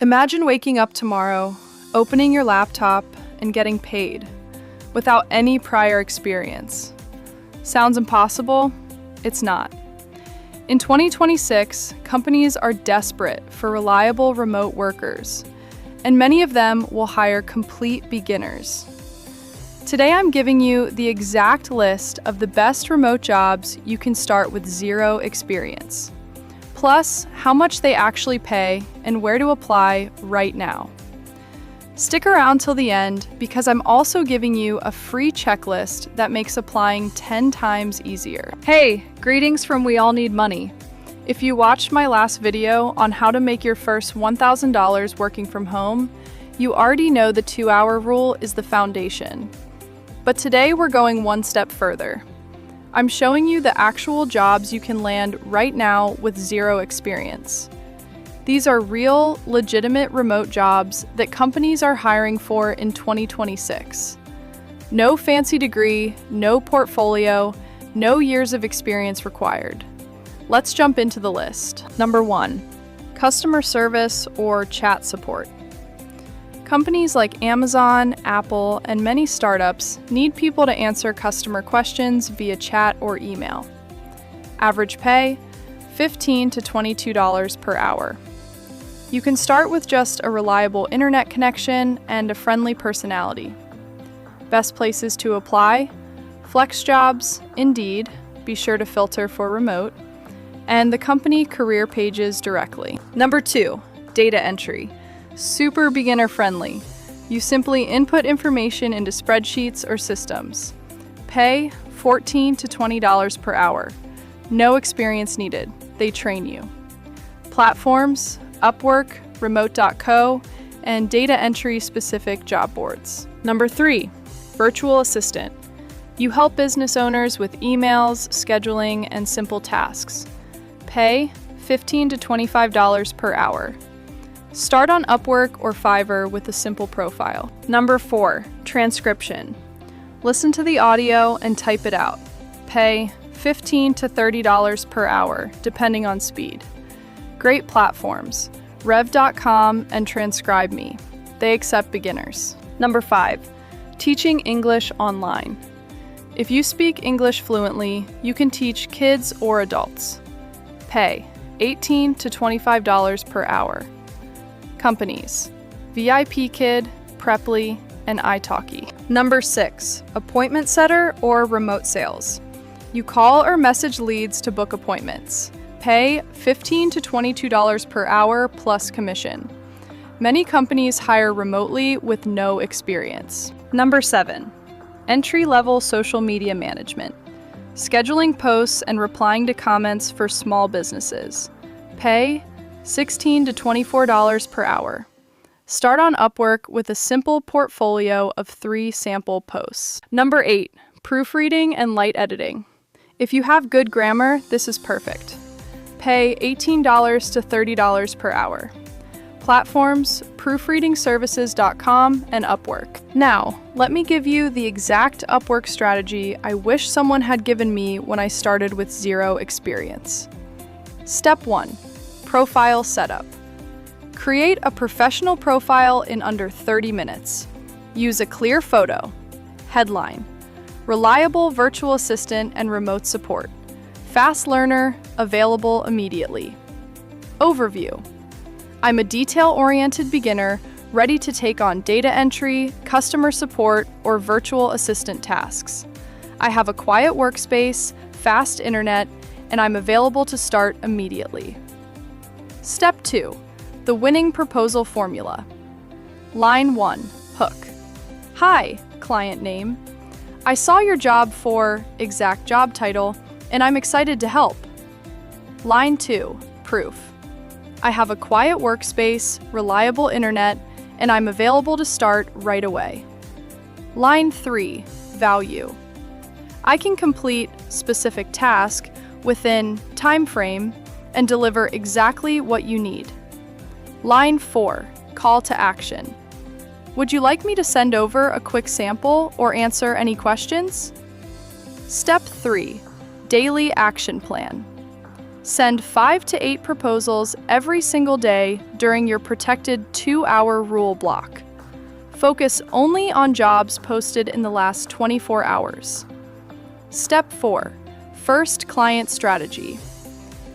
Imagine waking up tomorrow, opening your laptop, and getting paid without any prior experience. Sounds impossible? It's not. In 2026, companies are desperate for reliable remote workers, and many of them will hire complete beginners. Today I'm giving you the exact list of the best remote jobs you can start with zero experience, plus how much they actually pay and where to apply right now. Stick around till the end because I'm also giving you a free checklist that makes applying 10 times easier. Hey, greetings from We All Need Money. If you watched my last video on how to make your first $1,000 working from home, you already know the 2-hour rule is the foundation. But today we're going one step further. I'm showing you the actual jobs you can land right now with zero experience. These are real, legitimate remote jobs that companies are hiring for in 2026. No fancy degree, no portfolio, no years of experience required. Let's jump into the list. Number 1, customer service or chat support. Companies like Amazon, Apple, and many startups need people to answer customer questions via chat or email. Average pay, $15 to $22 per hour. You can start with just a reliable internet connection and a friendly personality. Best places to apply: FlexJobs, Indeed, be sure to filter for remote, and the company career pages directly. Number 2, data entry. Super beginner friendly. You simply input information into spreadsheets or systems. Pay $14 to $20 per hour. No experience needed. They train you. Platforms: Upwork, Remote.co, and data entry specific job boards. Number 3, virtual assistant. You help business owners with emails, scheduling, and simple tasks. Pay $15 to $25 per hour. Start on Upwork or Fiverr with a simple profile. Number 4, transcription. Listen to the audio and type it out. Pay $15 to $30 per hour, depending on speed. Great platforms: Rev.com and TranscribeMe. They accept beginners. Number 5, teaching English online. If you speak English fluently, you can teach kids or adults. Pay $18 to $25 per hour. Companies: VIP Kid, Preply, and italki. Number 6, appointment setter or remote sales. You call or message leads to book appointments. Pay $15 to $22 per hour plus commission. Many companies hire remotely with no experience. Number 7, entry-level social media management. Scheduling posts and replying to comments for small businesses. Pay $16 to $24 per hour. Start on Upwork with a simple portfolio of 3 sample posts. Number 8, proofreading and light editing. If you have good grammar, this is perfect. Pay $18 to $30 per hour. Platforms: proofreadingservices.com and Upwork. Now, let me give you the exact Upwork strategy I wish someone had given me when I started with zero experience. Step 1, profile setup. Create a professional profile in under 30 minutes. Use a clear photo. Headline: reliable virtual assistant and remote support. Fast learner, available immediately. Overview: I'm a detail-oriented beginner ready to take on data entry, customer support, or virtual assistant tasks. I have a quiet workspace, fast internet, and I'm available to start immediately. Step 2, the winning proposal formula. Line 1, hook. Hi, client name. I saw your job for exact job title, and I'm excited to help. Line 2, proof. I have a quiet workspace, reliable internet, and I'm available to start right away. Line 3, value. I can complete specific task within time frame and deliver exactly what you need. Line 4, call to action. Would you like me to send over a quick sample or answer any questions? Step 3, daily action plan. Send 5 to 8 proposals every single day during your protected 2-hour rule block. Focus only on jobs posted in the last 24 hours. Step 4. First client strategy.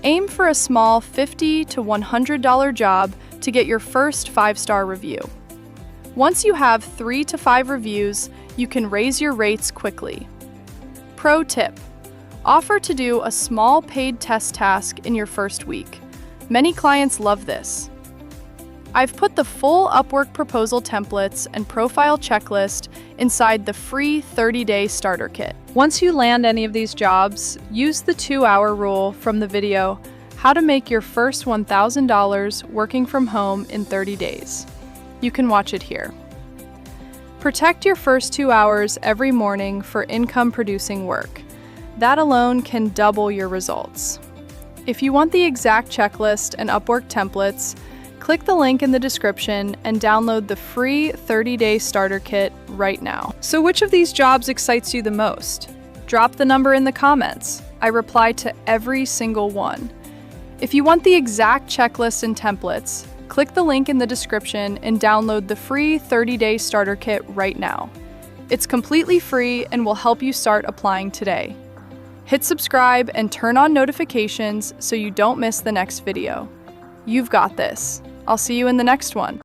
Aim for a small $50 to $100 job to get your first 5-star review. Once you have 3 to 5 reviews, you can raise your rates quickly. Pro tip: offer to do a small paid test task in your first week. Many clients love this. I've put the full Upwork proposal templates and profile checklist inside the free 30-day starter kit. Once you land any of these jobs, use the 2-hour rule from the video, How to Make Your First $1,000 Working from Home in 30 Days. You can watch it here. Protect your first 2 hours every morning for income-producing work. That alone can double your results. If you want the exact checklist and Upwork templates, click the link in the description and download the free 30-day starter kit right now. So which of these jobs excites you the most? Drop the number in the comments. I reply to every single one. If you want the exact checklist and templates, click the link in the description and download the free 30-day starter kit right now. It's completely free and will help you start applying today. Hit subscribe and turn on notifications so you don't miss the next video. You've got this. I'll see you in the next one.